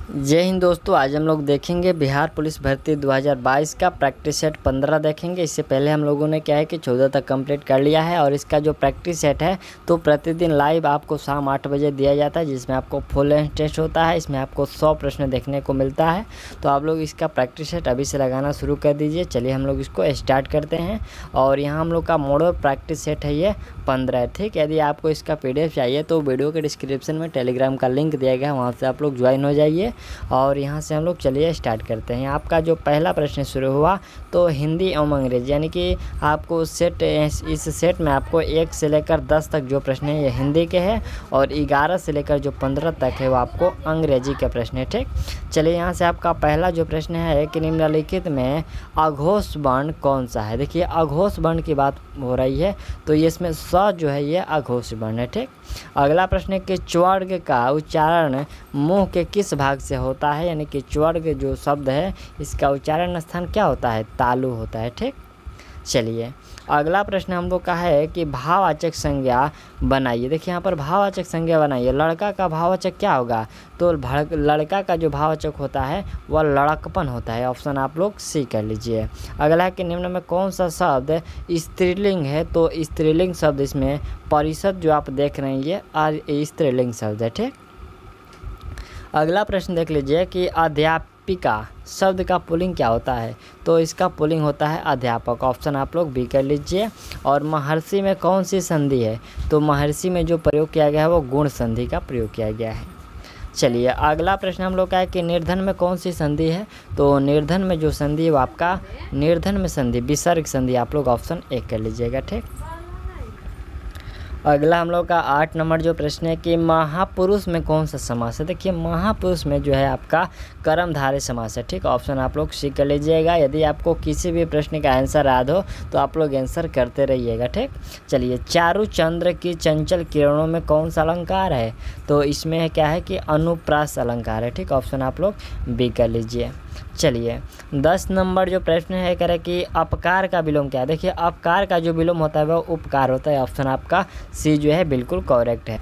जय हिंद दोस्तों, आज हम लोग देखेंगे बिहार पुलिस भर्ती 2022 का प्रैक्टिस सेट 15 देखेंगे। इससे पहले हम लोगों ने क्या है कि 14 तक कंप्लीट कर लिया है और इसका जो प्रैक्टिस सेट है तो प्रतिदिन लाइव आपको शाम 8 बजे दिया जाता है, जिसमें आपको फुल लेंथ टेस्ट होता है। इसमें आपको 100 प्रश्न देखने को मिलता है। तो आप लोग इसका प्रैक्टिस सेट अभी से लगाना शुरू कर दीजिए। चलिए हम लोग इसको स्टार्ट करते हैं। और यहाँ हम लोग का मॉडल प्रैक्टिस सेट है ये 15 है, ठीक। यदि आपको इसका PDF चाहिए तो वीडियो के डिस्क्रिप्शन में टेलीग्राम का लिंक दिया गया है, वहाँ से आप लोग ज्वाइन हो जाइए। और यहाँ से हम लोग चलिए स्टार्ट करते हैं। आपका जो पहला प्रश्न शुरू हुआ तो हिंदी एवं अंग्रेजी, यानी कि आपको सेट इस सेट में आपको 1 से लेकर 10 तक जो प्रश्न है ये हिंदी के हैं और 11 से लेकर जो 15 तक है वो आपको अंग्रेजी के प्रश्न है, ठीक। चलिए यहाँ से आपका पहला जो प्रश्न है कि निम्नलिखित में अघोष वर्ण कौन सा है। देखिए अघोष वर्ण की बात हो रही है तो ये इसमें स जो है ये अघोष वर्ण है, ठीक। अगला प्रश्न है कि च्वर्ग का उच्चारण मुंह के किस भाग से होता है, यानी कि च्वर्ग जो शब्द है इसका उच्चारण स्थान क्या होता है, तालु होता है, ठीक। चलिए अगला प्रश्न हम लोग का है कि भाववाचक संज्ञा बनाइए। देखिए यहाँ पर भाववाचक संज्ञा बनाइए। लड़का का भाववाचक क्या होगा, तो लड़का का जो भाववाचक होता है वह लड़कपन होता है। ऑप्शन आप लोग सी कर लीजिए। अगला है कि निम्न में कौन सा शब्द स्त्रीलिंग है, तो स्त्रीलिंग शब्द इसमें परिषद जो आप देख रहे हैं ये स्त्रीलिंग शब्द है, ठीक। अगला प्रश्न देख लीजिए कि अध्यापिका शब्द का पुल्लिंग क्या होता है, तो इसका पुल्लिंग होता है अध्यापक। ऑप्शन आप लोग बी कर लीजिए। और महर्षि में कौन सी संधि है, तो महर्षि में जो प्रयोग किया गया है वो गुण संधि का प्रयोग किया गया है। चलिए अगला प्रश्न हम लोग का है कि निर्धन में कौन सी संधि है, तो निर्धन में जो संधि है वो आपका निर्धन में संधि विसर्ग संधि, आप लोग ऑप्शन ए कर लीजिएगा, ठीक। अगला हम लोग का 8 नंबर जो प्रश्न है कि महापुरुष में कौन सा समास है। देखिए महापुरुष में जो है आपका कर्मधारय समास है, ठीक। ऑप्शन आप लोग सी कर लीजिएगा। यदि आपको किसी भी प्रश्न का आंसर याद हो तो आप लोग आंसर करते रहिएगा, ठीक। चलिए चारु चंद्र की चंचल किरणों में कौन सा अलंकार है, तो इसमें क्या है कि अनुप्रास अलंकार है, ठीक। ऑप्शन आप लोग बी कर लीजिए। चलिए 10 नंबर जो प्रश्न है कह रहे कि अपकार का विलोम क्या है। देखिए अपकार का जो विलोम होता है वह उपकार होता है। ऑप्शन आपका सी जो है बिल्कुल करेक्ट है।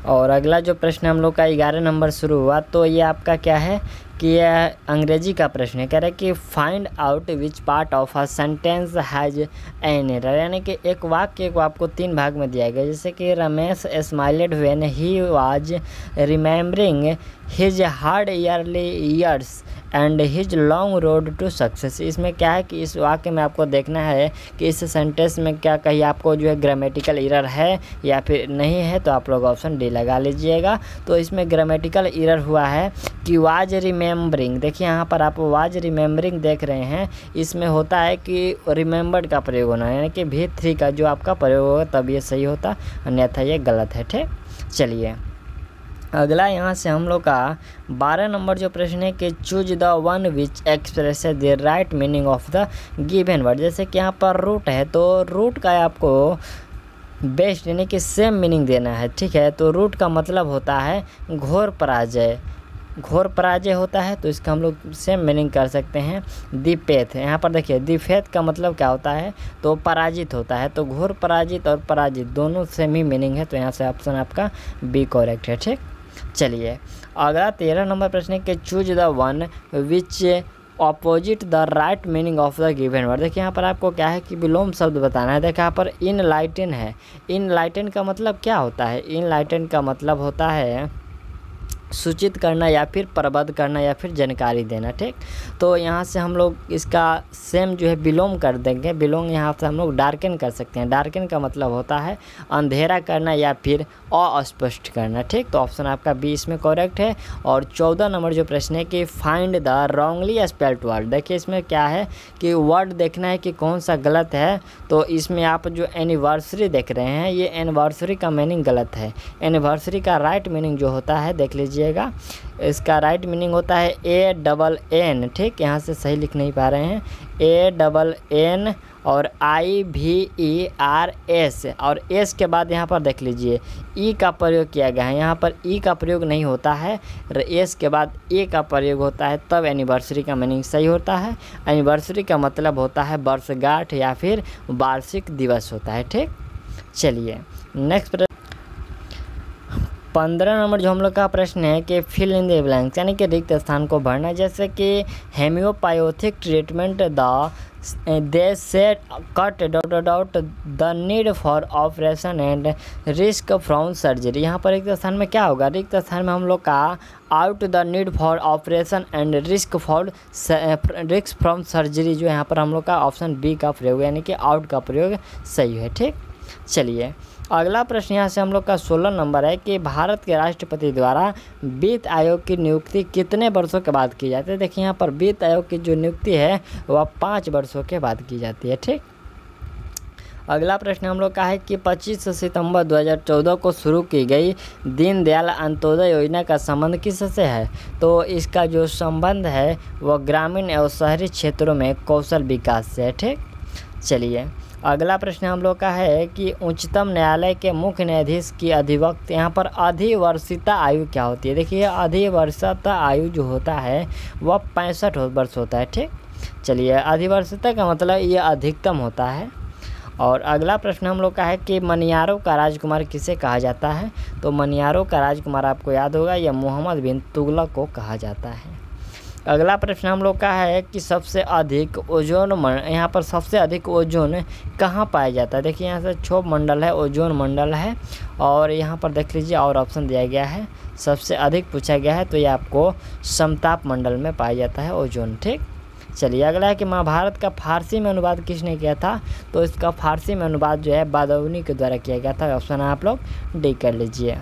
और अगला जो प्रश्न हम लोग का 11 नंबर शुरू हुआ तो ये आपका क्या है कि यह अंग्रेजी का प्रश्न है। कह रहे कि find out which part of a sentence has an error, यानी कि एक वाक्य को आपको 3 भाग में दिया गया। जैसे कि Ramesh smiled when he was remembering his hard early years and his long road to success. इसमें क्या है कि इस वाक्य में आपको देखना है कि इस सेंटेंस में क्या कहीं आपको जो है ग्रामेटिकल एरर है या फिर नहीं है, तो आप लोग ऑप्शन डी लगा लीजिएगा। तो इसमें ग्रामेटिकल एरर हुआ है कि वाज रिमेम्बरिंग। देखिए यहाँ पर आप वाज रिमेम्बरिंग देख रहे हैं, इसमें होता है कि रिमेम्बर्ड का प्रयोग होना है, यानी कि V3 का जो आपका प्रयोग होगा तब ये सही होता, अन्यथा ये गलत है, ठीक। चलिए अगला यहाँ से हम लोग का 12 नंबर जो प्रश्न है कि choose the one which express the right meaning of the given word. जैसे कि यहाँ पर रूट है तो रूट का आपको बेस्ट यानी कि सेम मीनिंग देना है, ठीक है। तो रूट का मतलब होता है घोर पराजय, घोर पराजय होता है, तो इसका हम लोग सेम मीनिंग कर सकते हैं दीपेथ। यहाँ पर देखिए दीपेथ का मतलब क्या होता है, तो पराजित होता है। तो घोर पराजित और पराजित दोनों सेम ही मीनिंग है, तो यहाँ से ऑप्शन आपका बी करेक्ट है, ठीक। चलिए अगला 13 नंबर प्रश्न है कि choose the one which opposite the right meaning of the given word. देखिए यहाँ पर आपको क्या है कि विलोम शब्द बताना है। देखिए यहाँ पर इनलाइटन है। इनलाइटन का मतलब क्या होता है, इनलाइटन का मतलब होता है सूचित करना या फिर प्रबद्ध करना या फिर जानकारी देना, ठीक। तो यहाँ से हम लोग इसका सेम जो है विलोम कर देंगे। विलोम यहाँ से हम लोग डार्कन कर सकते हैं। डार्कन का मतलब होता है अंधेरा करना या फिर अस्पष्ट करना, ठीक। तो ऑप्शन आपका बी इसमें करेक्ट है। और 14 नंबर जो प्रश्न है कि find the wrongly spelled word. देखिए इसमें क्या है कि वर्ड देखना है कि कौन सा गलत है। तो इसमें आप जो एनिवर्सरी देख रहे हैं ये एनिवर्सरी का मीनिंग गलत है। एनिवर्सरी का राइट मीनिंग जो होता है देख लीजिए, इसका राइट मीनिंग होता है ANN, ठीक। यहाँ से सही लिख नहीं पा रहे हैं, ANN और IVERS और S के बाद यहाँ पर देख लीजिए E का प्रयोग किया गया है। यहाँ पर E का प्रयोग नहीं होता है, S के बाद A का प्रयोग होता है, तब एनिवर्सरी का मीनिंग सही होता है। एनिवर्सरी का मतलब होता है वर्षगांठ या फिर वार्षिक दिवस होता है, ठीक। चलिए नेक्स्ट 15 नंबर जो हम लोग का प्रश्न है कि फिल इन द ब्लैंक्स, यानी कि रिक्त स्थान को भरना। जैसे कि हेम्योपैथिक ट्रीटमेंट दे से cut the need for operation and risk from surgery. यहाँ पर रिक्त स्थान में क्या होगा, रिक्त स्थान में हम लोग का out the need for operation and risk from surgery, जो यहाँ पर हम लोग का ऑप्शन बी का प्रयोग यानी कि आउट का प्रयोग सही है। ठीक, चलिए अगला प्रश्न यहाँ से हम लोग का 16 नंबर है कि भारत के राष्ट्रपति द्वारा वित्त आयोग की नियुक्ति कितने वर्षों के बाद की जाती है। देखिए यहाँ पर वित्त आयोग की जो नियुक्ति है वह 5 वर्षों के बाद की जाती है। ठीक, अगला प्रश्न हम लोग का है कि 25 सितंबर 2014 को शुरू की गई दीनदयाल अंत्योदय योजना का संबंध किससे है। तो इसका जो संबंध है वह ग्रामीण एवं शहरी क्षेत्रों में कौशल विकास से है। ठीक, चलिए अगला प्रश्न हम लोग का है कि उच्चतम न्यायालय के मुख्य न्यायाधीश की अधिवक्ता, यहाँ पर अधिवर्षिता आयु क्या होती है। देखिए अधिवर्षिता आयु जो होता है वह 65 वर्ष होता है। ठीक, चलिए अधिवर्षिता का मतलब ये अधिकतम होता है। और अगला प्रश्न हम लोग का है कि मनियारों का राजकुमार किसे कहा जाता है। तो मनियारों का राजकुमार आपको याद होगा यह मोहम्मद बिन तुगलक को कहा जाता है। अगला प्रश्न हम लोग का है कि सबसे अधिक ओजोन यहाँ पर सबसे अधिक ओजोन कहाँ पाया जाता है। देखिए यहाँ से क्षोभ मंडल है, ओजोन मंडल है, और यहाँ पर देख लीजिए और ऑप्शन दिया गया है सबसे अधिक पूछा गया है, तो ये आपको समताप मंडल में पाया जाता है ओजोन। ठीक, चलिए अगला है कि महाभारत का फारसी में अनुवाद किसने किया था। तो इसका फारसी में अनुवाद जो है बादौनी के द्वारा किया गया था। ऑप्शन आप लोग डी कर लीजिए।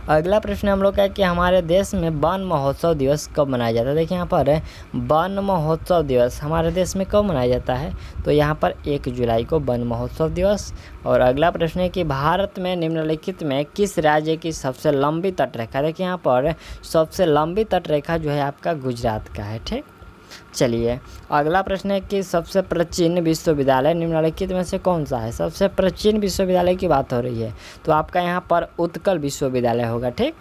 अगला प्रश्न हम लोग का है कि हमारे देश में वन महोत्सव दिवस कब मनाया जाता है। देखिए यहाँ पर वन महोत्सव दिवस हमारे देश में कब मनाया जाता है। तो यहाँ पर 1 जुलाई को वन महोत्सव दिवस। और अगला प्रश्न है कि भारत में निम्नलिखित में किस राज्य की सबसे लंबी तटरेखा। देखिए यहाँ पर सबसे लंबी तटरेखा जो है आपका गुजरात का है। ठीक, चलिए अगला प्रश्न है कि सबसे प्राचीन विश्वविद्यालय निम्नलिखित में से कौन सा है। सबसे प्राचीन विश्वविद्यालय की बात हो रही है तो आपका यहाँ पर उत्कल विश्वविद्यालय होगा। ठीक,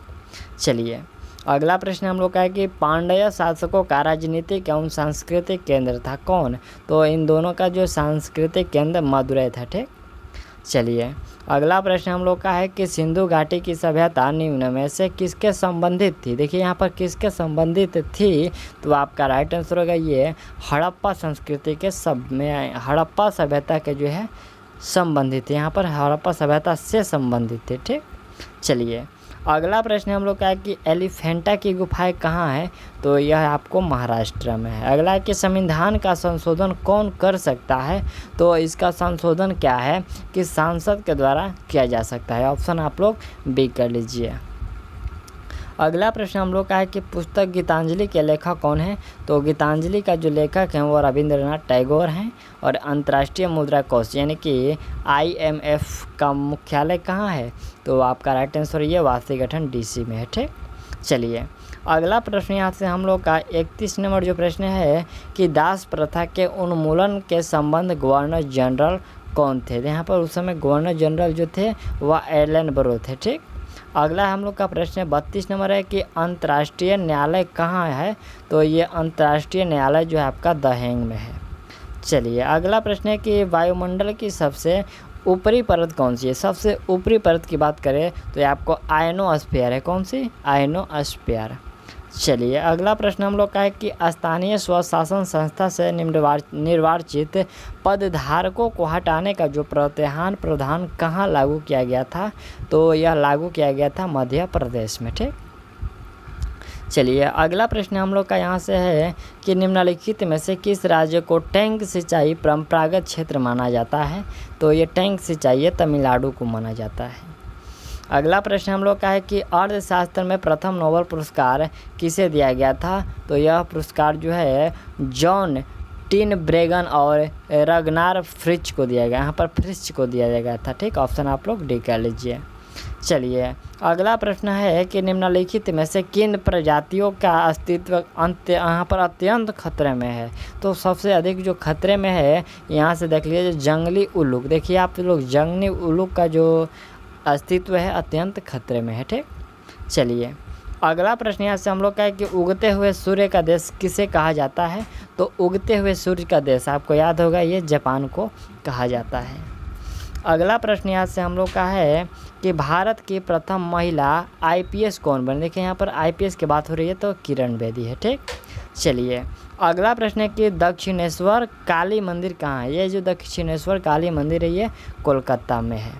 चलिए अगला प्रश्न हम लोग का है कि पांड्य शासकों का राजनीतिक एवं सांस्कृतिक केंद्र था कौन। तो इन दोनों का जो सांस्कृतिक केंद्र मदुरै था। ठीक, चलिए अगला प्रश्न हम लोग का है कि सिंधु घाटी की सभ्यता निम्न में से किसके संबंधित थी। देखिए यहाँ पर किसके संबंधित थी, तो आपका राइट आंसर होगा ये हड़प्पा संस्कृति के सब में हड़प्पा सभ्यता के जो है संबंधित है। यहाँ पर हड़प्पा सभ्यता से संबंधित थे। ठीक, चलिए अगला प्रश्न हम लोग का है कि एलिफेंटा की गुफाएं कहाँ है। तो यह आपको महाराष्ट्र में है। अगला है कि संविधान का संशोधन कौन कर सकता है। तो इसका संशोधन क्या है कि सांसद के द्वारा किया जा सकता है। ऑप्शन आप लोग बी कर लीजिए। अगला प्रश्न हम लोग का है कि पुस्तक गीतांजलि के लेखक कौन है। तो गीतांजलि का जो लेखक हैं वो रविंद्रनाथ टैगोर हैं। और अंतर्राष्ट्रीय मुद्रा कोष यानी कि IMF का मुख्यालय कहाँ है। तो आपका राइट आंसर ये वाशिंगटन DC में है। ठीक, चलिए अगला प्रश्न यहाँ से हम लोग का 31 नंबर जो प्रश्न है कि दास प्रथा के उन्मूलन के संबंध गवर्नर जनरल कौन थे। यहाँ पर उस समय गवर्नर जनरल जो थे वह एलन बरो थे। ठीक, अगला हम लोग का प्रश्न 32 नंबर है कि अंतर्राष्ट्रीय न्यायालय कहाँ है। तो ये अंतर्राष्ट्रीय न्यायालय जो है आपका द हेग में है। चलिए अगला प्रश्न है कि वायुमंडल की सबसे ऊपरी परत कौन सी है। सबसे ऊपरी परत की बात करें तो ये आपको आयनोस्फीयर है। कौन सी, आयनोस्फीयर। चलिए अगला प्रश्न हम लोग का है कि स्थानीय स्वशासन संस्था से निर्वाचित पदधारकों को हटाने का जो प्रत्याहार प्रावधान कहाँ लागू किया गया था। तो यह लागू किया गया था मध्य प्रदेश में। ठीक, चलिए अगला प्रश्न हम लोग का यहाँ से है कि निम्नलिखित में से किस राज्य को टैंक सिंचाई परंपरागत क्षेत्र माना जाता है। तो ये टैंक सिंचाई तमिलनाडु को माना जाता है। अगला प्रश्न हम लोग का है कि अर्थशास्त्र में प्रथम नोबेल पुरस्कार किसे दिया गया था। तो यह पुरस्कार जो है जॉन टिनब्रेगन और रगनार फ्रिच को दिया गया। यहाँ पर फ्रिच को दिया गया था। ठीक, ऑप्शन आप लोग डी कर लीजिए। चलिए अगला प्रश्न है कि निम्नलिखित में से किन प्रजातियों का अस्तित्व यहाँ पर अत्यंत खतरे में है। तो सबसे अधिक जो खतरे में है यहाँ से देख लीजिए जंगली उल्लूक। देखिए आप लोग जंगली उल्लूक का जो अस्तित्व है अत्यंत खतरे में है। ठीक, चलिए अगला प्रश्न यहाँ से हम लोग का है कि उगते हुए सूर्य का देश किसे कहा जाता है। तो उगते हुए सूर्य का देश आपको याद होगा ये जापान को कहा जाता है। अगला प्रश्न यहाँ से हम लोग का है कि भारत की प्रथम महिला आईपीएस कौन बनी। देखिए यहाँ पर आईपीएस की बात हो रही है तो किरण बेदी है। ठीक, चलिए अगला प्रश्न है कि दक्षिणेश्वर काली मंदिर कहाँ है। ये जो दक्षिणेश्वर काली मंदिर है ये कोलकाता में है।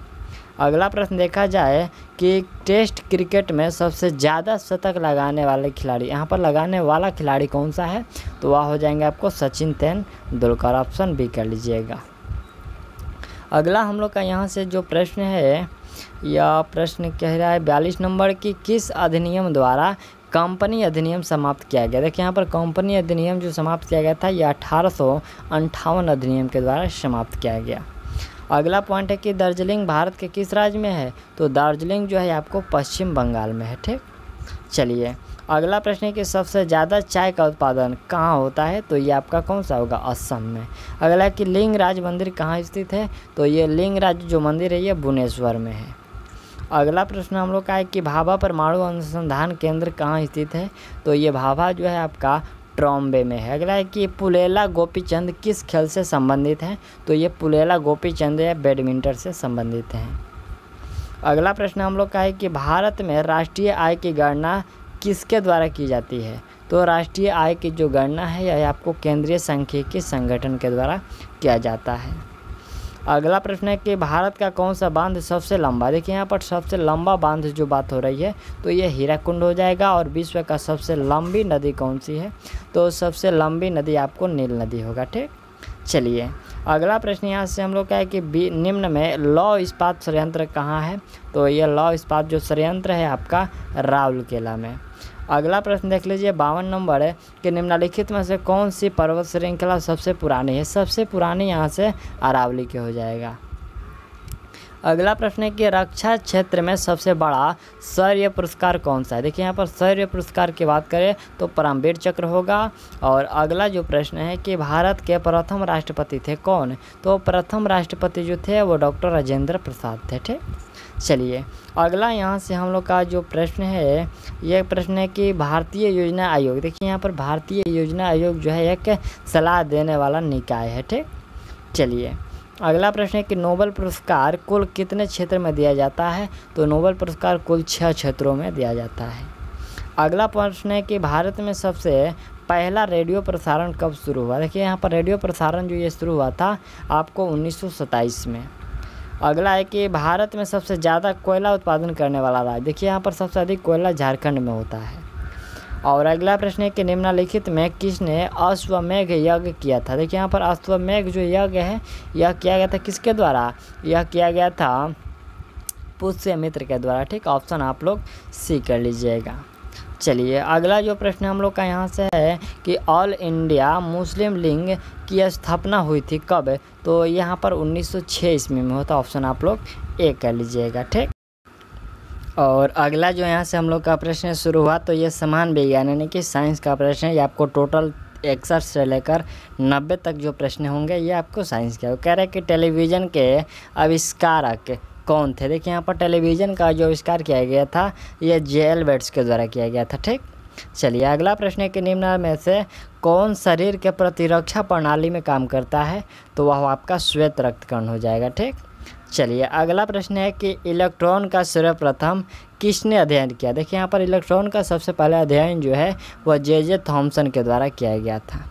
अगला प्रश्न देखा जाए कि टेस्ट क्रिकेट में सबसे ज़्यादा शतक लगाने वाले खिलाड़ी, यहाँ पर लगाने वाला खिलाड़ी कौन सा है, तो वह हो जाएंगे आपको सचिन तेंदुलकर। ऑप्शन बी कर लीजिएगा। अगला हम लोग का यहाँ से जो प्रश्न है, यह प्रश्न कह रहा है 42 नंबर की किस अधिनियम द्वारा कंपनी अधिनियम समाप्त किया गया। देखिए यहाँ पर कंपनी अधिनियम जो समाप्त किया गया था यह 1858 अधिनियम के द्वारा समाप्त किया गया। अगला पॉइंट है कि दार्जिलिंग भारत के किस राज्य में है, तो दार्जिलिंग जो है आपको पश्चिम बंगाल में है। ठीक, चलिए अगला प्रश्न है कि सबसे ज़्यादा चाय का उत्पादन कहाँ होता है, तो ये आपका कौन सा होगा, असम में। अगला है कि लिंगराज मंदिर कहाँ स्थित है, तो ये लिंगराज जो मंदिर है ये भुवनेश्वर में है। अगला प्रश्न हम लोग का है कि भाभा परमाणु अनुसंधान केंद्र कहाँ स्थित है, तो ये भाभा जो है आपका ट्रॉम्बे में है। अगला है कि पुलेला गोपीचंद किस खेल से संबंधित है, तो ये पुलेला गोपीचंद या बैडमिंटन से संबंधित हैं। अगला प्रश्न हम लोग का है कि भारत में राष्ट्रीय आय की गणना किसके द्वारा की जाती है, तो राष्ट्रीय आय की जो गणना है यह आपको केंद्रीय सांख्यिकी संगठन के द्वारा किया जाता है। अगला प्रश्न है कि भारत का कौन सा बांध सबसे लंबा। देखिए यहाँ पर सबसे लंबा बांध जो बात हो रही है तो ये हीराकुंड हो जाएगा। और विश्व का सबसे लंबी नदी कौन सी है, तो सबसे लंबी नदी आपको नील नदी होगा। ठीक, चलिए अगला प्रश्न यहाँ से हम लोग का है कि निम्न में लौह इस्पात संयंत्र कहाँ है, तो ये लौह इस्पात जो संयंत्र है आपका राउरकेला में। अगला प्रश्न देख लीजिए 52 नंबर है कि निम्नलिखित में से कौन सी पर्वत श्रृंखला सबसे पुरानी है। सबसे पुरानी यहाँ से अरावली के हो जाएगा। अगला प्रश्न है कि रक्षा क्षेत्र में सबसे बड़ा शौर्य पुरस्कार कौन सा है। देखिए यहाँ पर शौर्य पुरस्कार की बात करें तो परमवीर चक्र होगा। और अगला जो प्रश्न है कि भारत के प्रथम राष्ट्रपति थे कौन, तो प्रथम राष्ट्रपति जो थे वो डॉक्टर राजेंद्र प्रसाद थे। ठीक, चलिए अगला यहाँ से हम लोग का जो प्रश्न है, यह प्रश्न है कि भारतीय योजना आयोग। देखिए यहाँ पर भारतीय योजना आयोग जो है एक सलाह देने वाला निकाय है। ठीक, चलिए अगला प्रश्न है कि नोबेल पुरस्कार कुल कितने क्षेत्र में दिया जाता है, तो नोबेल पुरस्कार कुल 6 क्षेत्रों में दिया जाता है। अगला प्रश्न है कि भारत में सबसे पहला रेडियो प्रसारण कब शुरू हुआ। देखिए यहाँ पर रेडियो प्रसारण जो ये शुरू हुआ था आपको 1927 में। अगला है कि भारत में सबसे ज़्यादा कोयला उत्पादन करने वाला राज्य। देखिए यहाँ पर सबसे अधिक कोयला झारखंड में होता है। और अगला प्रश्न है कि निम्नलिखित में किसने अश्वमेघ यज्ञ किया था। देखिए यहाँ पर अश्वमेघ जो यज्ञ है यह किया गया था किसके द्वारा, यह किया गया था पुष्यमित्र के द्वारा। ठीक, ऑप्शन आप लोग सी कर लीजिएगा। चलिए अगला जो प्रश्न हम लोग का यहाँ से है कि ऑल इंडिया मुस्लिम लीग की स्थापना हुई थी कब, तो यहाँ पर 1906 ईस्वी में होता। ऑप्शन आप लोग ए कर लीजिएगा। ठीक, और अगला जो यहाँ से हम लोग का प्रश्न शुरू हुआ तो ये समान विज्ञान यानी कि साइंस का प्रश्न है। ये आपको टोटल 61 से लेकर 90 तक जो प्रश्न होंगे ये आपको साइंस के। कह रहे हैं कि टेलीविज़न के आविष्कारक कौन थे। देखिए यहाँ पर टेलीविज़न का जो आविष्कार किया गया था ये जे.एल. बेट्स के द्वारा किया गया था। ठीक, चलिए अगला प्रश्न है कि निम्न में से कौन शरीर के प्रतिरक्षा प्रणाली में काम करता है, तो वह आपका श्वेत रक्तकण हो जाएगा। ठीक, चलिए अगला प्रश्न है कि इलेक्ट्रॉन का सर्वप्रथम किसने अध्ययन किया। देखिए यहाँ पर इलेक्ट्रॉन का सबसे पहला अध्ययन जो है वह जे थॉमसन के द्वारा किया गया था।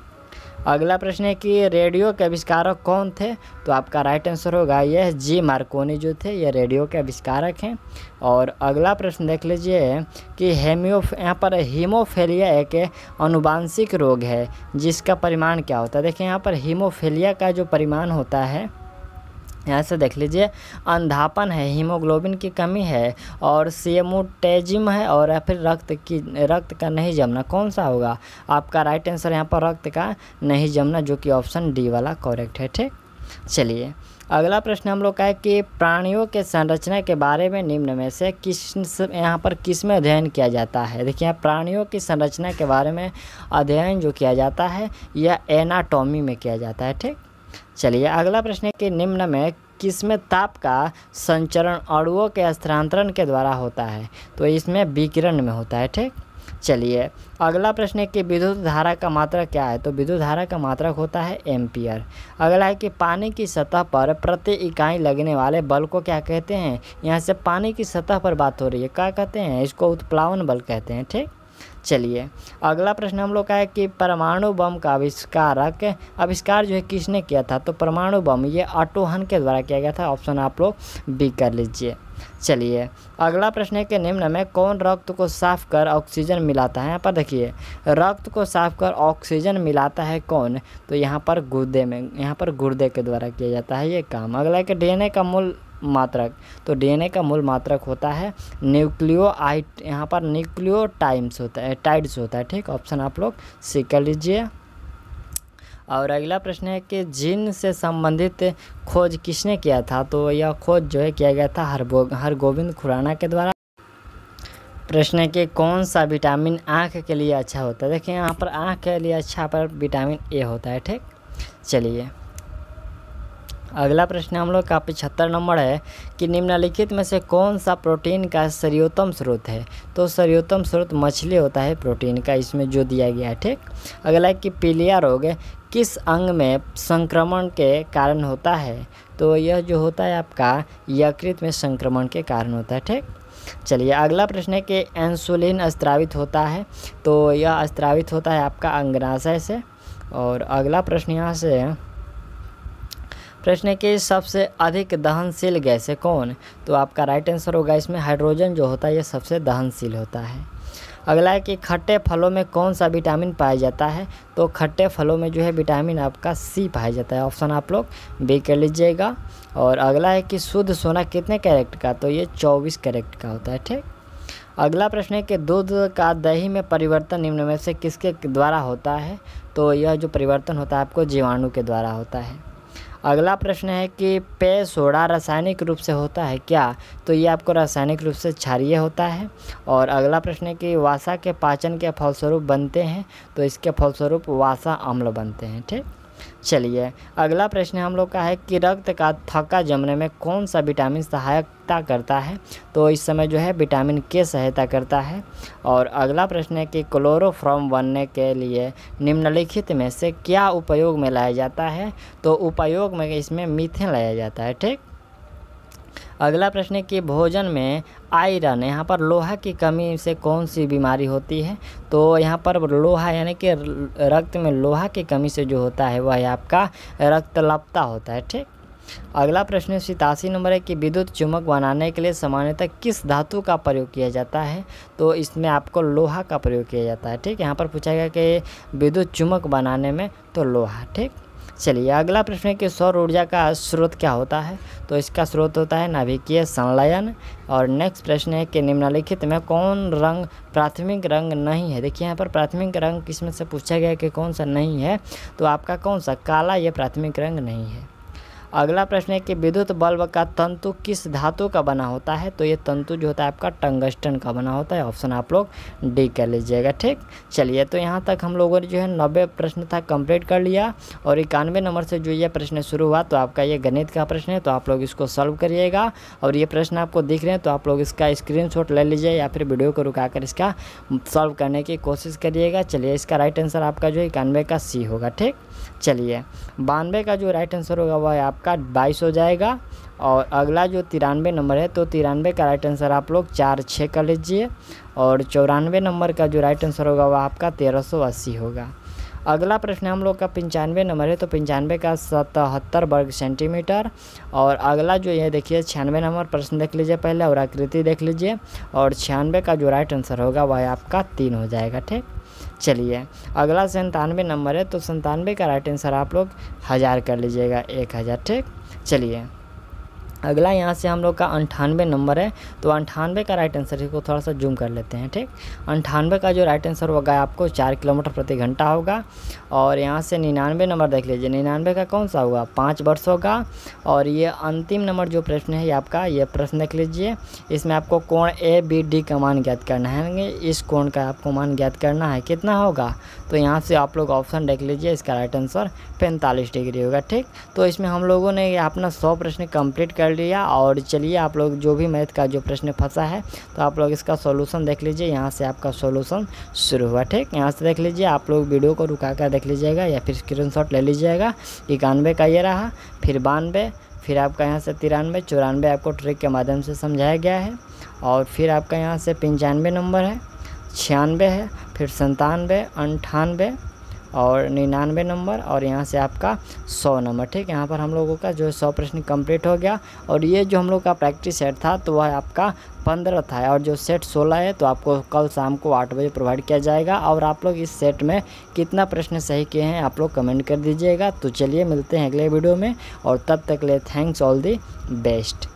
अगला प्रश्न है कि रेडियो के आविष्कारक कौन थे, तो आपका राइट आंसर होगा यह जी मार्कोनी जो थे ये रेडियो के आविष्कारक हैं। और अगला प्रश्न देख लीजिए कि यहाँ पर हीमोफीलिया एक आनुवांशिक रोग है जिसका परिमाण क्या होता है। देखिए यहाँ पर हीमोफीलिया का जो परिमाण होता है यहाँ से देख लीजिए अंधापन है, हीमोग्लोबिन की कमी है और सीएमोटेजिम है और या फिर रक्त का नहीं जमना। कौन सा होगा आपका राइट आंसर यहाँ पर रक्त का नहीं जमना, जो कि ऑप्शन डी वाला करेक्ट है। ठीक, चलिए अगला प्रश्न हम लोग का है कि प्राणियों के संरचना के बारे में निम्न में से यहाँ पर किस में अध्ययन किया जाता है। देखिए यहाँ प्राणियों की संरचना के बारे में अध्ययन जो किया जाता है यह एनाटॉमी में किया जाता है। ठीक, चलिए अगला प्रश्न है कि निम्न में किसमें ताप का संचरण अणुओं के स्थानांतरण के द्वारा होता है, तो इसमें विकिरण में होता है। ठीक, चलिए अगला प्रश्न है कि विद्युत धारा का मात्रक क्या है? तो विद्युत धारा का मात्रक होता है एम्पियर। अगला है कि पानी की सतह पर प्रति इकाई लगने वाले बल को क्या कहते हैं? यहाँ से पानी की सतह पर बात हो रही है, क्या कहते हैं? इसको उत्प्लावन बल कहते हैं। ठीक, चलिए अगला प्रश्न हम लोग का है कि परमाणु बम का आविष्कार जो है किसने किया था? तो परमाणु बम ये ऑटो हन के द्वारा किया गया था। ऑप्शन आप लोग बी कर लीजिए। चलिए अगला प्रश्न है कि निम्न में कौन रक्त को साफ कर ऑक्सीजन मिलाता है? यहाँ पर देखिए रक्त को साफ कर ऑक्सीजन मिलाता है कौन? तो यहाँ पर गुर्दे के द्वारा किया जाता है ये काम। अगला है कि डीएनए का मूल मात्रक, तो डीएनए का मूल मात्रक होता है न्यूक्लियोटाइड, यहाँ पर न्यूक्लियोटाइड्स होता है। ठीक, ऑप्शन आप लोग सी कर लीजिए। और अगला प्रश्न है कि जीन से संबंधित खोज किसने किया था? तो यह खोज जो है किया गया था हरगोविंद खुराना के द्वारा। प्रश्न है कि कौन सा विटामिन आँख के लिए अच्छा होता है? देखिए यहाँ पर आँख के लिए अच्छा पर विटामिन ए होता है। ठीक, चलिए अगला प्रश्न हम लोग का 75 नंबर है कि निम्नलिखित में से कौन सा प्रोटीन का सर्वोत्तम स्रोत है? तो सर्वोत्तम स्रोत मछली होता है प्रोटीन का, इसमें जो दिया गया है। ठीक, अगला है कि पीलिया रोग किस अंग में संक्रमण के कारण होता है? तो यह जो होता है आपका यकृत में संक्रमण के कारण होता है। ठीक, चलिए अगला प्रश्न है कि इंसुलिन स्रावित होता है, तो यह स्रावित होता है आपका अंगाशय से। और अगला प्रश्न यहाँ से प्रश्न है कि सबसे अधिक दहनशील गैस है कौन? तो आपका राइट आंसर होगा इसमें हाइड्रोजन जो होता है ये सबसे दहनशील होता है। अगला है कि खट्टे फलों में कौन सा विटामिन पाया जाता है? तो खट्टे फलों में जो है विटामिन आपका सी पाया जाता है। ऑप्शन आप लोग बी कर लीजिएगा। और अगला है कि शुद्ध सोना कितने कैरेट का? तो ये 24 कैरेट का होता है। ठीक, अगला प्रश्न है कि दूध का दही में परिवर्तन निम्न में से किसके द्वारा होता है? तो यह जो परिवर्तन होता है आपको जीवाणु के द्वारा होता है। अगला प्रश्न है कि पेय सोडा रासायनिक रूप से होता है क्या? तो ये आपको रासायनिक रूप से क्षारीय होता है। और अगला प्रश्न है कि वसा के पाचन के फलस्वरूप बनते हैं, तो इसके फलस्वरूप वसा अम्ल बनते हैं। ठीक, चलिए अगला प्रश्न हम लोग का है कि रक्त का थक्का जमने में कौन सा विटामिन सहायता करता है? तो इस समय जो है विटामिन के सहायता करता है। और अगला प्रश्न है कि क्लोरोफॉर्म बनने के लिए निम्नलिखित में से क्या उपयोग में लाया जाता है? तो उपयोग में इसमें मीथेन लाया जाता है। ठीक, अगला प्रश्न है कि भोजन में आयरन, यहाँ पर लोहा की कमी से कौन सी बीमारी होती है? तो यहाँ पर लोहा यानी कि रक्त में लोहा की कमी से जो होता है वह आपका रक्तल्पता होता है। ठीक, अगला प्रश्न 87 नंबर है कि विद्युत चुम्बक बनाने के लिए सामान्यतः किस धातु का प्रयोग किया जाता है? तो इसमें आपको लोहा का प्रयोग किया जाता है। ठीक, यहाँ पर पूछा गया कि विद्युत चुम्बक बनाने में तो लोहा। ठीक, चलिए अगला प्रश्न है कि सौर ऊर्जा का स्रोत क्या होता है? तो इसका स्रोत होता है नाभिकीय संलयन। और नेक्स्ट प्रश्न है कि निम्नलिखित में कौन रंग प्राथमिक रंग नहीं है? देखिए यहाँ पर प्राथमिक रंग किसमें से पूछा गया कि कौन सा नहीं है? तो आपका कौन सा काला ये प्राथमिक रंग नहीं है। अगला प्रश्न है कि विद्युत बल्ब का तंतु किस धातु का बना होता है? तो ये तंतु जो होता है आपका टंगस्टन का बना होता है। ऑप्शन आप लोग डी कर लीजिएगा। ठीक, चलिए तो यहाँ तक हम लोगों ने जो है 90 प्रश्न था कंप्लीट कर लिया। और 91 नंबर से जो ये प्रश्न शुरू हुआ तो आपका ये गणित का प्रश्न है, तो आप लोग इसको सॉल्व करिएगा। और ये प्रश्न आपको दिख रहे हैं तो आप लोग इसका स्क्रीनशॉट ले लीजिए या फिर वीडियो को रुकाकर इसका सॉल्व करने की कोशिश करिएगा। चलिए इसका राइट आंसर आपका जो है 91 का सी होगा। ठीक, चलिए 92 का जो राइट आंसर होगा वह आपका 22 हो जाएगा। और अगला जो 93 नंबर है तो 93 का राइट आंसर आप लोग 4-6 कर लीजिए। और 94 नंबर का जो राइट आंसर होगा वह आपका 1380 होगा। अगला प्रश्न हम लोग का 95 नंबर है तो 95 का 77 वर्ग सेंटीमीटर। और अगला जो ये देखिए 96 नंबर प्रश्न देख लीजिए पहले और आकृति देख लीजिए। और 96 का जो राइट आंसर होगा वह आपका 3 हो जाएगा। ठीक, चलिए अगला 97 नंबर है तो 97 का राइट आंसर आप लोग 1000 कर लीजिएगा, 1000। ठीक, चलिए अगला यहाँ से हम लोग का 98 नंबर है तो 98 का राइट आंसर को थोड़ा सा जूम कर लेते हैं। ठीक, 98 का जो राइट आंसर होगा आपको 4 किलोमीटर प्रति घंटा होगा। और यहाँ से 99 नंबर देख लीजिए, 99 का कौन सा होगा 5 वर्ष होगा। और ये अंतिम नंबर जो प्रश्न है ये आपका ये प्रश्न देख लीजिए, इसमें आपको कोण ABD का मान ज्ञात करना है। इस कोण का आपको मान ज्ञात करना है, कितना होगा? तो यहाँ से आप लोग ऑप्शन देख लीजिए, इसका राइट आंसर 45 डिग्री होगा। ठीक, तो इसमें हम लोगों ने अपना 100 प्रश्न कंप्लीट कर लिया। और चलिए आप लोग जो भी मैथ का जो प्रश्न फंसा है तो आप लोग इसका सॉल्यूशन देख लीजिए। यहाँ से आपका सॉल्यूशन शुरू हुआ, ठीक, यहाँ से देख लीजिए। आप लोग वीडियो को रुका कर देख लीजिएगा या फिर स्क्रीनशॉट ले लीजिएगा। 91 का ये रहा, फिर 92, फिर आपका यहाँ से 93, 94 आपको ट्रिक के माध्यम से समझाया गया है। और फिर आपका यहाँ से 95 नंबर है, 96 है, फिर 97, 98 और 99 नंबर, और यहाँ से आपका 100 नंबर, ठीक। यहाँ पर हम लोगों का जो 100 प्रश्न कंप्लीट हो गया। और ये जो हम लोग का प्रैक्टिस सेट था तो वह आपका 15 था, और जो सेट 16 है तो आपको कल शाम को 8 बजे प्रोवाइड किया जाएगा। और आप लोग इस सेट में कितना प्रश्न सही किए हैं आप लोग कमेंट कर दीजिएगा। तो चलिए मिलते हैं अगले वीडियो में, और तब तक ले थैंक्स ऑल दी बेस्ट।